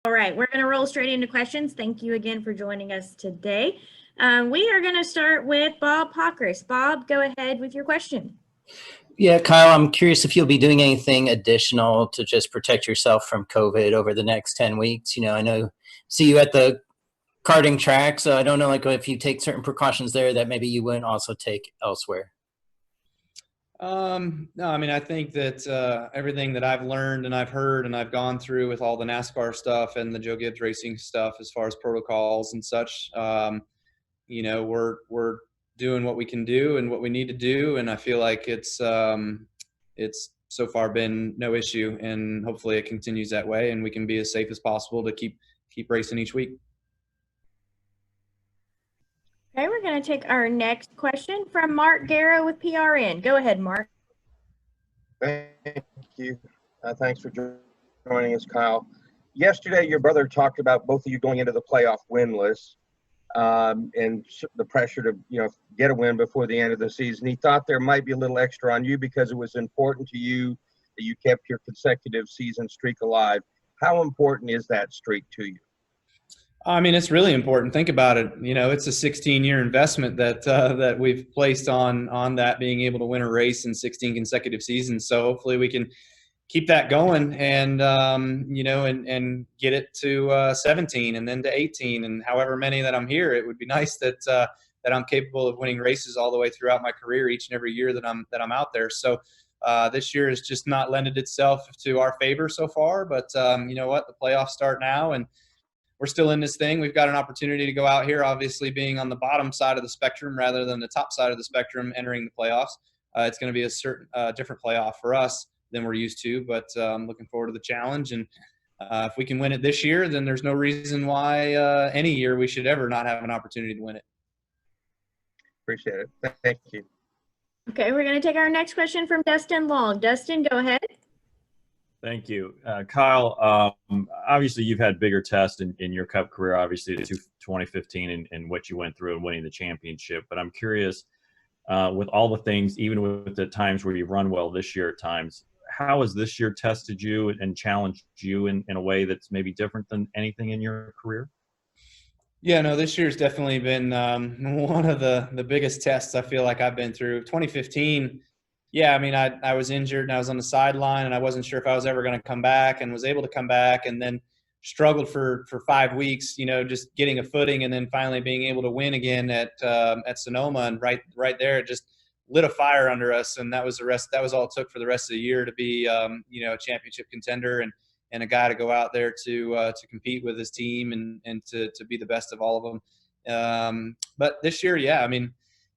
All right, we're going to roll straight into questions. Thank you again for joining us today. We are going to start with Bob Pockris. Bob, go ahead with your question. Yeah, Kyle, I'm curious if you'll be doing anything additional to just protect yourself from COVID over the next 10 weeks. I see you at the karting track, so I don't know if you take certain precautions there that maybe you wouldn't also take elsewhere. No, I think that everything that I've learned and I've heard and I've gone through with all the NASCAR stuff and the Joe Gibbs Racing stuff as far as protocols and such, we're doing what we can do and what we need to do, and I feel like it's so far been no issue, and hopefully it continues that way and we can be as safe as possible to keep racing each week. Okay, we're going to take our next question from Mark Garrow with PRN. Go ahead, Mark. Thank you. Thanks for joining us, Kyle. Yesterday, your brother talked about both of you going into the playoff winless and the pressure to, get a win before the end of the season. He thought there might be a little extra on you because it was important to you that you kept your consecutive season streak alive. How important is that streak to you? It's really important. Think about it. It's a 16-year investment that we've placed on that, being able to win a race in 16 consecutive seasons. So hopefully we can keep that going and get it to 17 and then to 18 and however many that I'm here. It would be nice that I'm capable of winning races all the way throughout my career, each and every year that I'm out there. So this year has just not lended itself to our favor so far. But you know what? The playoffs start now, and we're still in this thing. We've got an opportunity to go out here, obviously being on the bottom side of the spectrum rather than the top side of the spectrum entering the playoffs. It's going to be a certain different playoff for us than we're used to, but I'm looking forward to the challenge. And if we can win it this year, then there's no reason why any year we should ever not have an opportunity to win it. Appreciate it. Thank you. Okay, we're going to take our next question from Dustin Long. Dustin, go ahead. Thank you. Kyle, obviously you've had bigger tests in your Cup career, obviously 2015 and what you went through and winning the championship. But I'm curious, with all the things, even with the times where you run well this year at times, how has this year tested you and challenged you in a way that's maybe different than anything in your career? Yeah, no, this year's definitely been one of the biggest tests I feel like I've been through. 2015, yeah, I was injured and I was on the sideline and I wasn't sure if I was ever going to come back, and was able to come back, and then struggled for 5 weeks, just getting a footing, and then finally being able to win again at Sonoma, and right there it just lit a fire under us, and that was the rest. That was all it took for the rest of the year to be a championship contender and a guy to go out there to compete with his team and to be the best of all of them. But this year, yeah,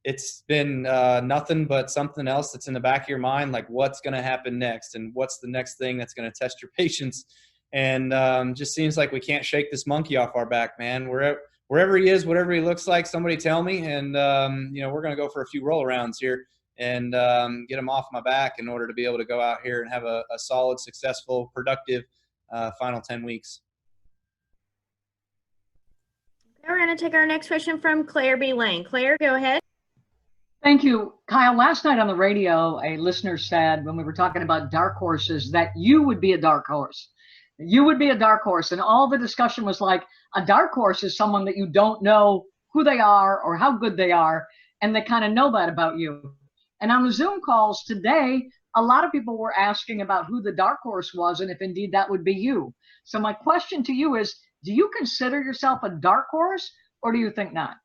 it's been nothing but something else that's in the back of your mind, like what's going to happen next and what's the next thing that's going to test your patience. And just seems like we can't shake this monkey off our back, man. Wherever he is, whatever he looks like, somebody tell me. And, we're going to go for a few roll arounds here and get him off my back in order to be able to go out here and have a solid, successful, productive final 10 weeks. We're going to take our next question from Claire B. Lane. Claire, go ahead. Thank you. Kyle, last night on the radio, a listener said when we were talking about dark horses that you would be a dark horse. You would be a dark horse. And all the discussion was like, a dark horse is someone that you don't know who they are or how good they are, and they kind of know that about you. And on the Zoom calls today, a lot of people were asking about who the dark horse was and if indeed that would be you. So my question to you is, do you consider yourself a dark horse, or do you think not?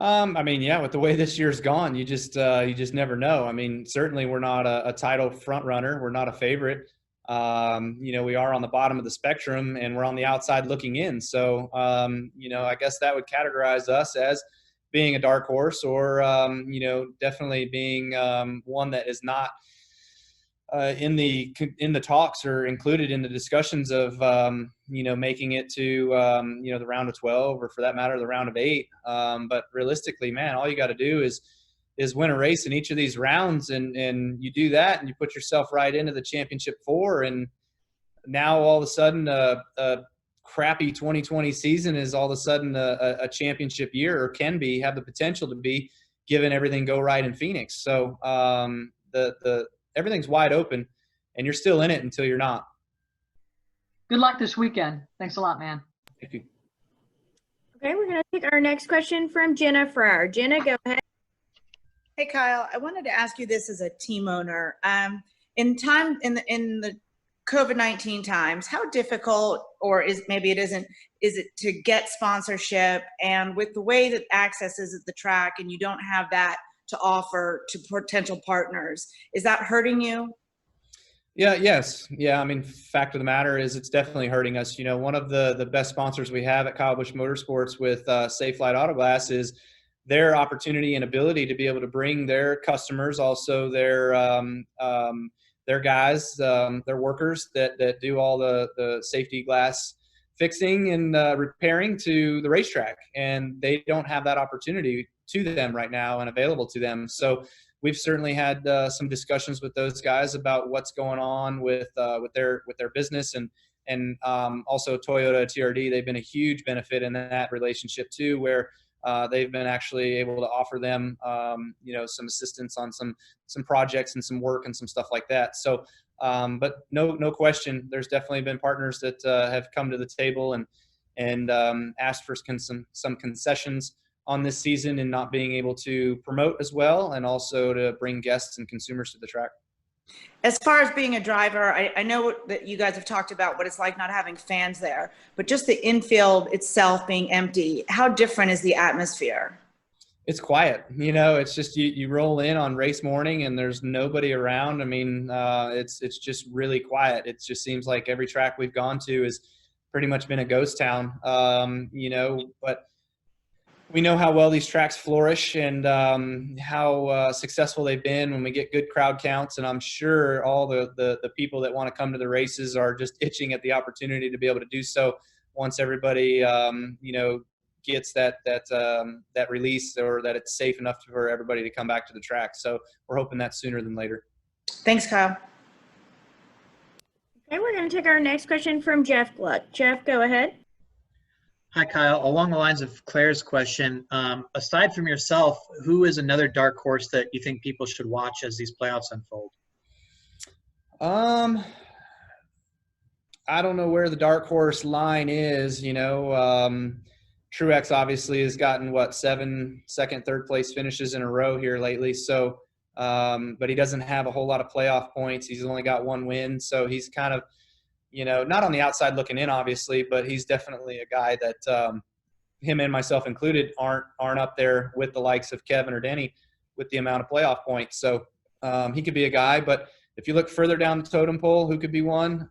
Yeah, with the way this year's gone, you just never know. Certainly we're not a title front runner. We're not a favorite. We are on the bottom of the spectrum and we're on the outside looking in. So, I guess that would categorize us as being a dark horse, or, definitely being one that is not in the talks or included in the discussions of, making it to, the round of 12, or for that matter, the round of 8. But realistically, man, all you got to do is win a race in each of these rounds. And you do that and you put yourself right into the championship 4. And now all of a sudden a crappy 2020 season is all of a sudden a championship year, or can be, have the potential to be, given everything go right in Phoenix. So everything's wide open and you're still in it until you're not. Good luck this weekend. Thanks a lot, man. Thank you. Okay, we're going to take our next question from Jenna Fryer. Jenna, go ahead. Hey, Kyle, I wanted to ask you this as a team owner. In the COVID-19 times, how difficult, or is it to get sponsorship? And with the way that access is at the track and you don't have that to offer to potential partners, is that hurting you? Yes. I mean, fact of the matter is it's definitely hurting us. You know, one of the best sponsors we have at Kyle Busch Motorsports with Safe Flight Auto Glass is their opportunity and ability to be able to bring their customers, also their guys, their workers that do all the safety glass fixing and repairing to the racetrack. And they don't have that opportunity to them right now and available to them. So we've certainly had some discussions with those guys about what's going on with their business, and also Toyota TRD. They've been a huge benefit in that relationship too, where they've been actually able to offer them, some assistance on some projects and some work and some stuff like that. So, but no question, there's definitely been partners that have come to the table and asked for some concessions on this season and not being able to promote as well, and also to bring guests and consumers to the track. As far as being a driver, I know that you guys have talked about what it's like not having fans there, but just the infield itself being empty, how different is the atmosphere? It's quiet. You know, it's just you roll in on race morning and there's nobody around. I mean, it's just really quiet. It just seems like every track we've gone to has pretty much been a ghost town, but we know how well these tracks flourish and how successful they've been when we get good crowd counts. And I'm sure all the people that want to come to the races are just itching at the opportunity to be able to do so once everybody, gets that release, or that it's safe enough for everybody to come back to the track. So we're hoping that sooner than later. Thanks, Kyle. Okay, we're going to take our next question from Jeff Gluck. Jeff, go ahead. Hi, Kyle. Along the lines of Claire's question, aside from yourself, who is another dark horse that you think people should watch as these playoffs unfold? I don't know where the dark horse line is. Truex obviously has gotten 7 second, third place finishes in a row here lately. So, but he doesn't have a whole lot of playoff points. He's only got 1 win. So he's kind of, not on the outside looking in, obviously, but he's definitely a guy that him and myself included aren't up there with the likes of Kevin or Denny with the amount of playoff points. So he could be a guy. But if you look further down the totem pole, who could be one?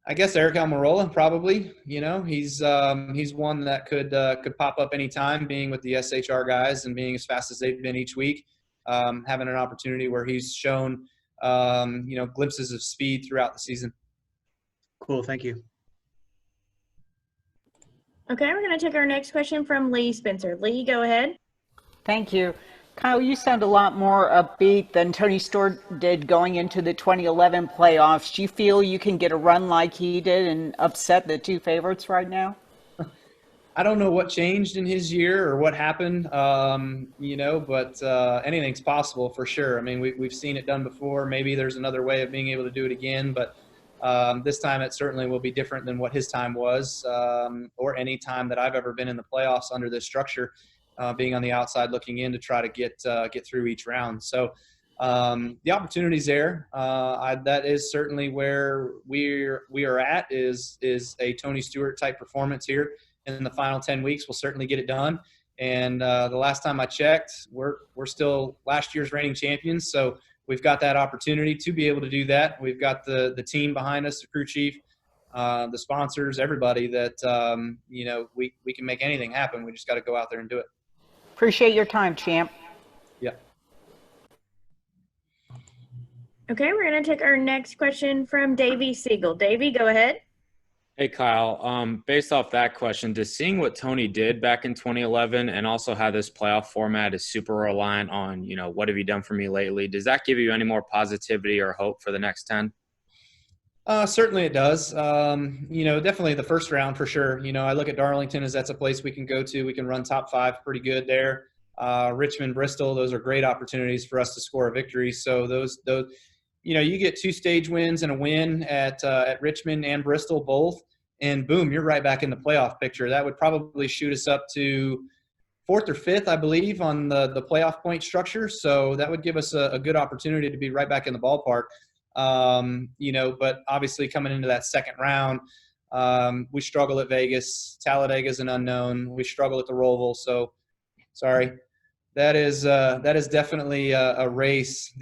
I guess Eric Almirola probably. He's one that could pop up anytime, being with the SHR guys and being as fast as they've been each week, having an opportunity where he's shown glimpses of speed throughout the season. Cool. Thank you. Okay, we're going to take our next question from Lee Spencer. Lee, go ahead. Thank you. Kyle, you sound a lot more upbeat than Tony Stewart did going into the 2011 playoffs. Do you feel you can get a run like he did and upset the 2 favorites right now? I don't know what changed in his year or what happened, but anything's possible for sure. I mean, we've seen it done before. Maybe there's another way of being able to do it again, but this time it certainly will be different than what his time was, or any time that I've ever been in the playoffs under this structure, being on the outside looking in to try to get through each round. So the opportunity's there. That is certainly where we are at is a Tony Stewart type performance here. In the final 10 weeks, we'll certainly get it done. And the last time I checked, we're still last year's reigning champions. So we've got that opportunity to be able to do that. We've got the team behind us, the crew chief, the sponsors, everybody that, we can make anything happen. We just got to go out there and do it. Appreciate your time, champ. Yeah. Okay, we're going to take our next question from Davey Siegel. Davey, go ahead. Hey, Kyle. Based off that question, does seeing what Tony did back in 2011 and also how this playoff format is super reliant on, what have you done for me lately, does that give you any more positivity or hope for the next 10? Certainly it does. Definitely the first round for sure. I look at Darlington as that's a place we can go to. We can run top 5 pretty good there. Richmond, Bristol, those are great opportunities for us to score a victory. So those you get 2 stage wins and a win at Richmond and Bristol both, and boom, you're right back in the playoff picture. That would probably shoot us up to 4th or 5th, I believe, on the playoff point structure. So that would give us a good opportunity to be right back in the ballpark. But obviously coming into that second round, we struggle at Vegas. Talladega is an unknown. We struggle at the Roval. So, sorry, that is definitely a race.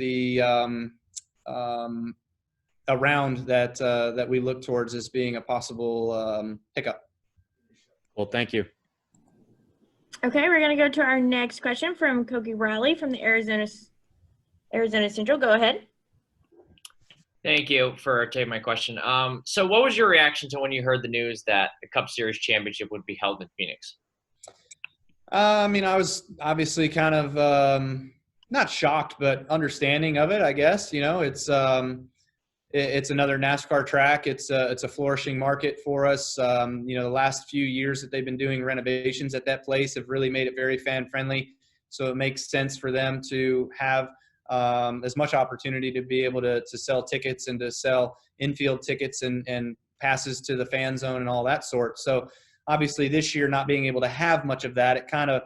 A round that we look towards as being a possible pickup. Well, thank you. Okay, we're going to go to our next question from Koki Riley from the Arizona Central. Go ahead. Thank you for taking my question. So what was your reaction to when you heard the news that the Cup Series championship would be held in Phoenix? I was obviously kind of not shocked, but understanding of it, I guess. It's another NASCAR track. It's a flourishing market for us. The last few years that they've been doing renovations at that place have really made it very fan friendly. So it makes sense for them to have as much opportunity to be able to sell tickets and to sell infield tickets and passes to the fan zone and all that sort. So obviously this year not being able to have much of that, it kind of,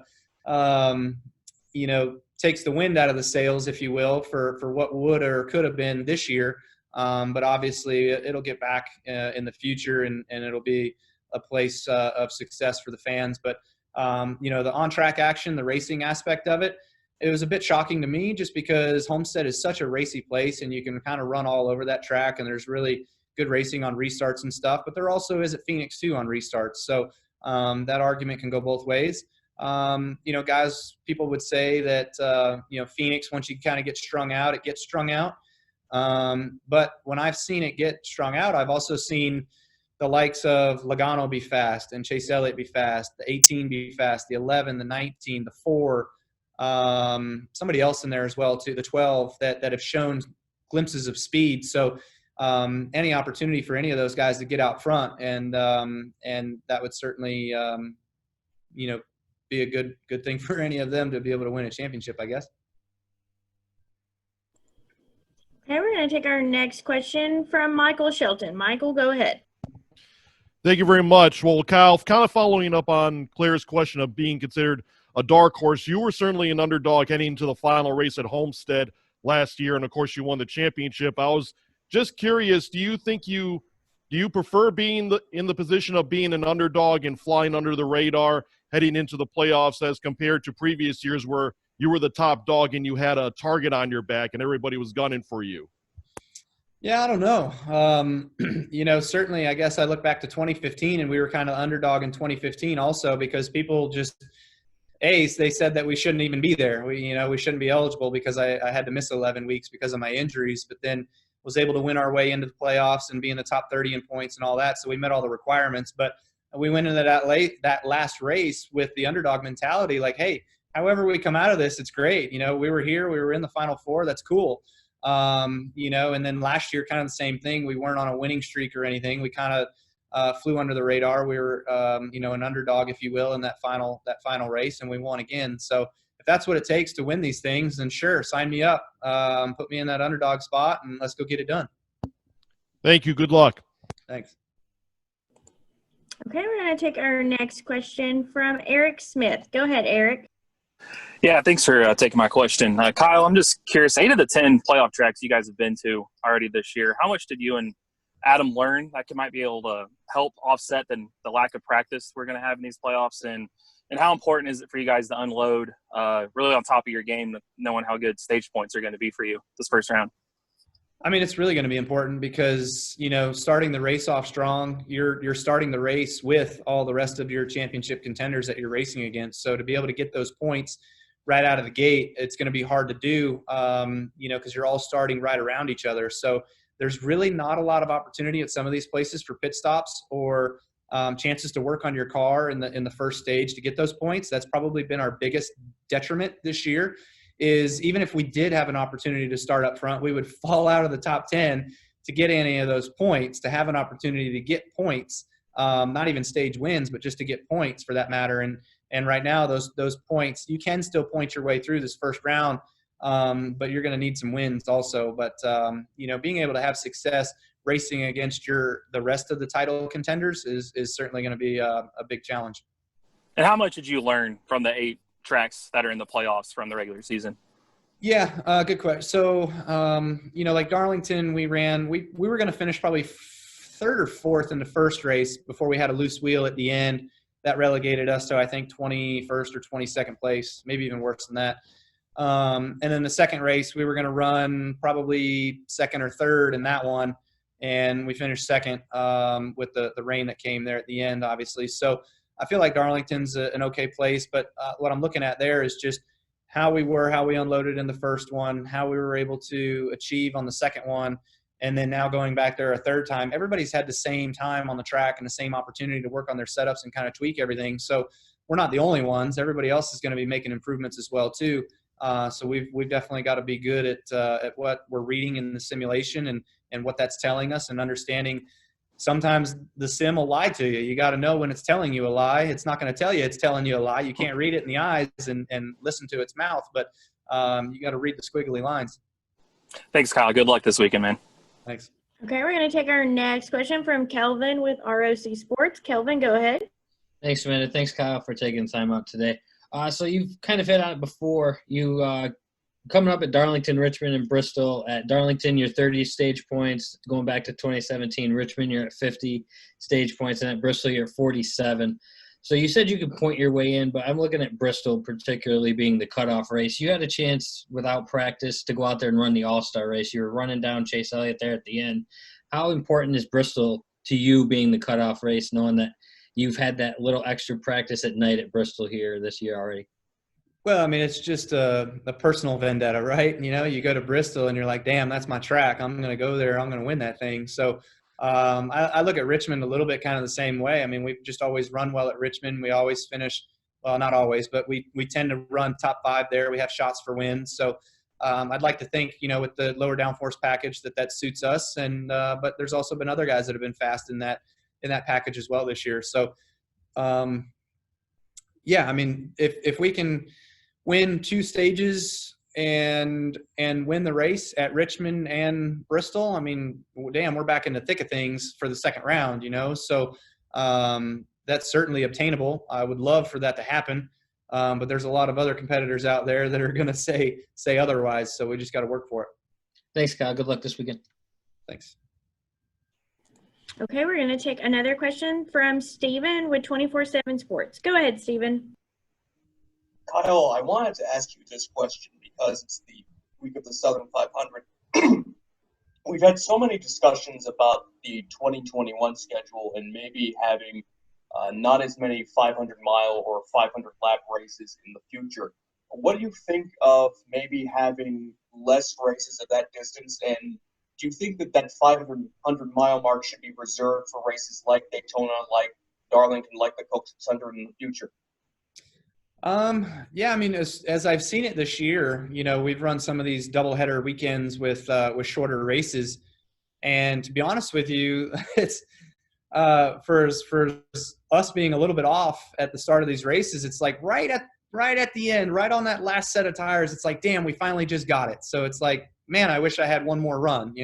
takes the wind out of the sails, if you will, for what would or could have been this year. But obviously it'll get back in the future and it'll be a place of success for the fans. But, the on-track action, the racing aspect of it, it was a bit shocking to me just because Homestead is such a racy place and you can kind of run all over that track and there's really good racing on restarts and stuff. But there also is at Phoenix too on restarts. So that argument can go both ways. Guys, people would say that, Phoenix, once you kind of get strung out, it gets strung out. But when I've seen it get strung out, I've also seen the likes of Logano be fast and Chase Elliott be fast, the 18 be fast, the 11, the 19, the 4, somebody else in there as well too, the 12 that have shown glimpses of speed. So any opportunity for any of those guys to get out front and that would certainly be a good thing for any of them to be able to win a championship, I guess. Okay, we're going to take our next question from Michael Shelton. Michael, go ahead. Thank you very much. Well, Kyle, kind of following up on Claire's question of being considered a dark horse, you were certainly an underdog heading into the final race at Homestead last year, and of course you won the championship. I was just curious, do you prefer being in the position of being an underdog and flying under the radar heading into the playoffs as compared to previous years where you were the top dog and you had a target on your back and everybody was gunning for you? Yeah, I don't know. Certainly I guess I look back to 2015 and we were kind of underdog in 2015 also because people just, they said that we shouldn't even be there. We shouldn't be eligible because I had to miss 11 weeks because of my injuries, but then was able to win our way into the playoffs and be in the top 30 in points and all that. So we met all the requirements, but we went into that last race with the underdog mentality, like, hey, however we come out of this, it's great. We were here, we were in the Final Four. That's cool. And then last year, kind of the same thing. We weren't on a winning streak or anything. We kind of flew under the radar. We were, an underdog, if you will, in that final race, and we won again. So if that's what it takes to win these things, then sure, sign me up. Put me in that underdog spot, and let's go get it done. Thank you. Good luck. Thanks. Okay, we're going to take our next question from Eric Smith. Go ahead, Eric. Yeah, thanks for taking my question. Kyle, I'm just curious, 8 of the 10 playoff tracks you guys have been to already this year, how much did you and Adam learn that might be able to help offset the lack of practice we're going to have in these playoffs? And how important is it for you guys to unload really on top of your game, knowing how good stage points are going to be for you this first round? It's really going to be important because, starting the race off strong, you're starting the race with all the rest of your championship contenders that you're racing against. So to be able to get those points right out of the gate, it's going to be hard to do, because you're all starting right around each other. So there's really not a lot of opportunity at some of these places for pit stops or chances to work on your car in the first stage to get those points. That's probably been our biggest detriment this year. Is even if we did have an opportunity to start up front, we would fall out of the top 10 to get any of those points, to have an opportunity to get points, not even stage wins, but just to get points for that matter. And right now, those points, you can still point your way through this first round but you're going to need some wins also. But, being able to have success racing against the rest of the title contenders is certainly going to be a big challenge. And how much did you learn from the 8 tracks that are in the playoffs from the regular season? Yeah, good question. So, like Darlington, we were going to finish probably 3rd or 4th in the first race before we had a loose wheel at the end. That relegated us to, I think, 21st or 22nd place, maybe even worse than that. And then the second race, we were going to run probably 2nd or 3rd in that one, and we finished 2nd with the rain that came there at the end, obviously. So I feel like Darlington's an okay place, but what I'm looking at there is just how we unloaded in the first one, how we were able to achieve on the second one, and then now going back there a third time. Everybody's had the same time on the track and the same opportunity to work on their setups and kind of tweak everything. So we're not the only ones. Everybody else is going to be making improvements as well too. So we've definitely got to be good at what we're reading in the simulation and what that's telling us, and understanding sometimes the sim will lie to you. You got to know when it's telling you a lie. It's not going to tell you it's telling you a lie. You can't read it in the eyes and listen to its mouth, but you got to read the squiggly lines. Thanks, Kyle. Good luck this weekend, man. Thanks. Okay, we're going to take our next question from Kelvin with ROC Sports. Kelvin, go ahead. Thanks, Amanda. Thanks, Kyle, for taking the time out today. So you've kind of hit on it before. You coming up at Darlington, Richmond, and Bristol. At Darlington, you're 30 stage points. Going back to 2017, Richmond, you're at 50 stage points, and at Bristol, you're at 47. So you said you could point your way in, but I'm looking at Bristol particularly being the cutoff race. You had a chance without practice to go out there and run the All-Star race. You were running down Chase Elliott there at the end. How important is Bristol to you being the cutoff race, knowing that you've had that little extra practice at night at Bristol here this year already? Well, I mean, it's just a personal vendetta, right? You go to Bristol and you're like, damn, that's my track. I'm going to go there. I'm going to win that thing. So I look at Richmond a little bit kind of the same way. I mean, we've just always run well at Richmond. We always finish, well, not always, but we tend to run top 5 there. We have shots for wins. So I'd like to think, with the lower downforce package that suits us. And but there's also been other guys that have been fast in that package as well this year. So yeah, I mean, if we can win 2 stages and win the race at Richmond and Bristol, I mean, damn, we're back in the thick of things for the second round, So that's certainly obtainable. I would love for that to happen, but there's a lot of other competitors out there that are going to say otherwise. So we just got to work for it. Thanks, Kyle. Good luck this weekend. Thanks. Okay, we're going to take another question from Steven with 24/7 Sports. Go ahead, Steven. Kyle, I wanted to ask you this question because it's the week of the Southern 500. We've had so many discussions about the 2021 schedule and maybe having not as many 500-mile or 500-lap races in the future. What do you think of maybe having less races at that distance, and do you think that 500-mile mark should be reserved for races like Daytona, like Darlington, like the Coke 600 in the future? Yeah, I mean, as I've seen it this year, we've run some of these doubleheader weekends with shorter races, and to be honest with you, it's for us being a little bit off at the start of these races, it's like right at the end, right on that last set of tires, it's like, damn, we finally just got it. So it's like, man, I wish I had one more run,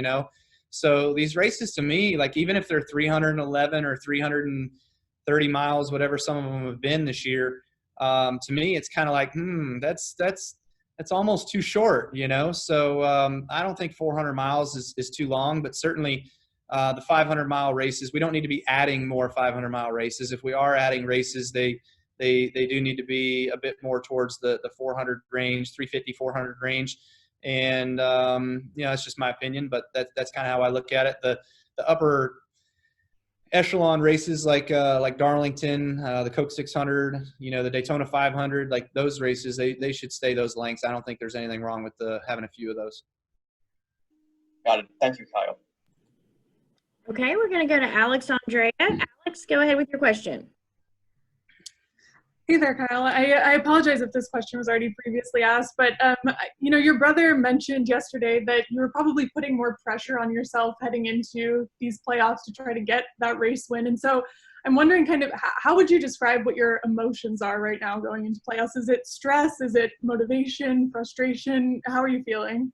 So these races to me, like even if they're 311 or 330 miles, whatever some of them have been this year, to me, it's kind of like, that's almost too short, So I don't think 400 miles is too long, but certainly the 500-mile races, we don't need to be adding more 500-mile races. If we are adding races, they do need to be a bit more towards the 400 range, 350, 400 range. And, it's just my opinion, but that's kind of how I look at it. The upper echelon races like Darlington, the Coke 600, the Daytona 500, like those races, they should stay those lengths. I don't think there's anything wrong with having a few of those. Got it. Thank you, Kyle. Okay, we're going to go to Alexandria. Alex, go ahead with your question. Hey there, Kyle. I apologize if this question was already previously asked, but your brother mentioned yesterday that you were probably putting more pressure on yourself heading into these playoffs to try to get that race win. And so I'm wondering kind of how would you describe what your emotions are right now going into playoffs? Is it stress? Is it motivation, frustration? How are you feeling?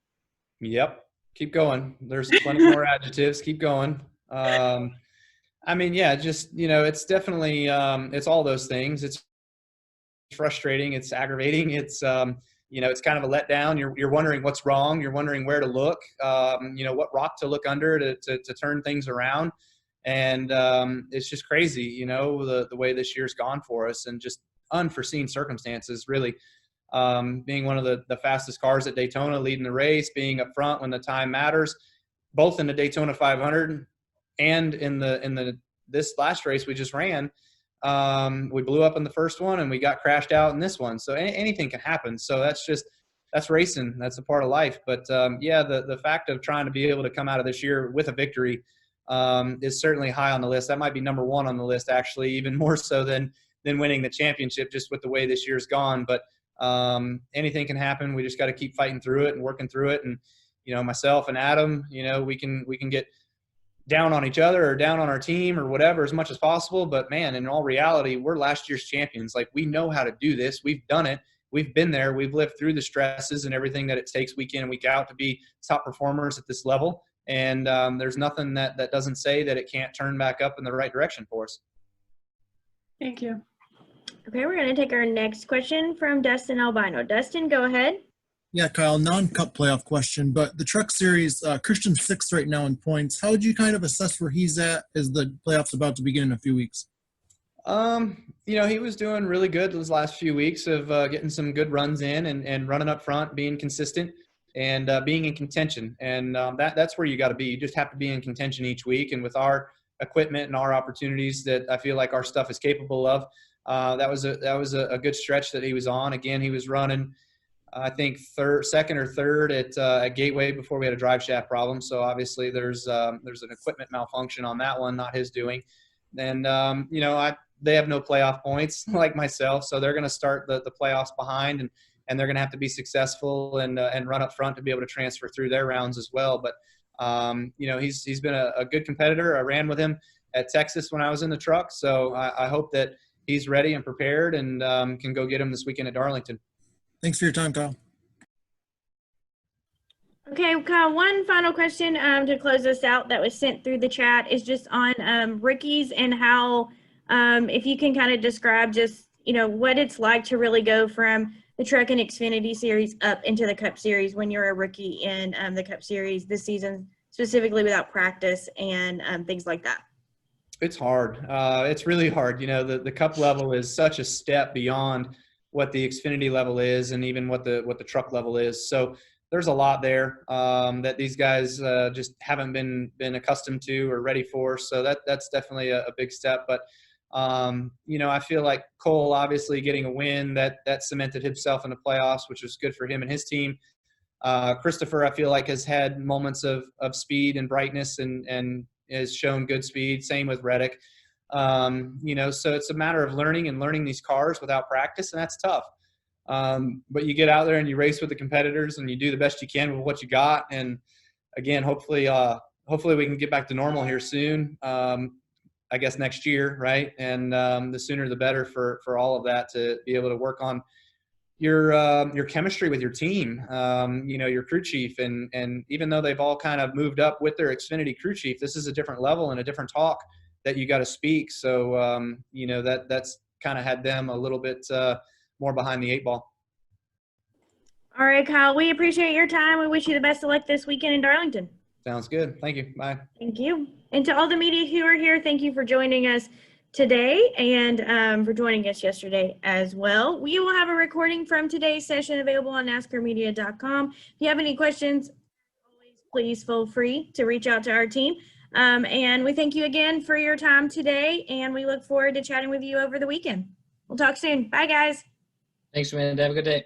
Yep. Keep going. There's plenty more adjectives. Keep going. I mean, yeah, just, it's definitely, it's all those things. It's frustrating. It's aggravating. It's, it's kind of a letdown. You're wondering what's wrong. You're wondering where to look, what rock to look under to turn things around. And it's just crazy, the way this year's gone for us, and just unforeseen circumstances, really. Being one of the fastest cars at Daytona, leading the race, being up front when the time matters, both in the Daytona 500 and in this last race we just ran. We blew up in the first one and we got crashed out in this one. So anything can happen. So that's racing. That's a part of life. But the fact of trying to be able to come out of this year with a victory is certainly high on the list. That might be number one on the list, actually, even more so than winning the championship, just with the way this year's gone. But anything can happen. We just got to keep fighting through it and working through it. And, myself and Adam, we can get down on each other or down on our team or whatever as much as possible. But man, in all reality, we're last year's champions. Like, we know how to do this. We've done it. We've been there. We've lived through the stresses and everything that it takes week in and week out to be top performers at this level. And there's nothing that doesn't say that it can't turn back up in the right direction for us. Thank you. Okay, we're going to take our next question from Dustin Albino. Dustin, go ahead. Yeah, Kyle, non-cup playoff question, but the Truck Series, Christian's 6th right now in points. How would you kind of assess where he's at as the playoffs about to begin in a few weeks? He was doing really good those last few weeks of getting some good runs in and running up front, being consistent and being in contention. And that's where you got to be. You just have to be in contention each week. And with our equipment and our opportunities that I feel like our stuff is capable of, that was a good stretch that he was on. Again, he was running, I think second or third at Gateway before we had a drive shaft problem. So obviously there's an equipment malfunction on that one, not his doing. And they have no playoff points like myself, so they're going to start the playoffs behind, and they're going to have to be successful and run up front to be able to transfer through their rounds as well. But he's been a good competitor. I ran with him at Texas when I was in the truck, so I hope that he's ready and prepared and can go get him this weekend at Darlington. Thanks for your time, Kyle. Okay, Kyle, one final question to close this out that was sent through the chat is just on rookies and how, if you can kind of describe just, what it's like to really go from the Truck and Xfinity Series up into the Cup Series when you're a rookie in the Cup Series this season, specifically without practice and things like that. It's hard. It's really hard. The Cup level is such a step beyond what the Xfinity level is and even what the truck level is. So there's a lot there that these guys just haven't been accustomed to or ready for. So that's definitely a big step. But I feel like Cole obviously getting a win that cemented himself in the playoffs, which was good for him and his team. Christopher, I feel like, has had moments of speed and brightness and has shown good speed. Same with Reddick. So it's a matter of learning these cars without practice, and that's tough. But you get out there and you race with the competitors and you do the best you can with what you got. And again, hopefully we can get back to normal here soon. I guess next year, right? And the sooner the better for all of that, to be able to work on your chemistry with your team, your crew chief, and even though they've all kind of moved up with their Xfinity crew chief, this is a different level and a different talk that you got to speak. So that's kind of had them a little bit more behind the 8 ball. All right, Kyle, we appreciate your time. We wish you the best of luck this weekend in Darlington. Sounds good. Thank you. Bye. Thank you. And to all the media who are here, thank you for joining us today and for joining us yesterday as well. We will have a recording from today's session available on NASCARmedia.com. If you have any questions, please feel free to reach out to our team. And we thank you again for your time today, and we look forward to chatting with you over the weekend. We'll talk soon. Bye, guys. Thanks, Amanda. Have a good day.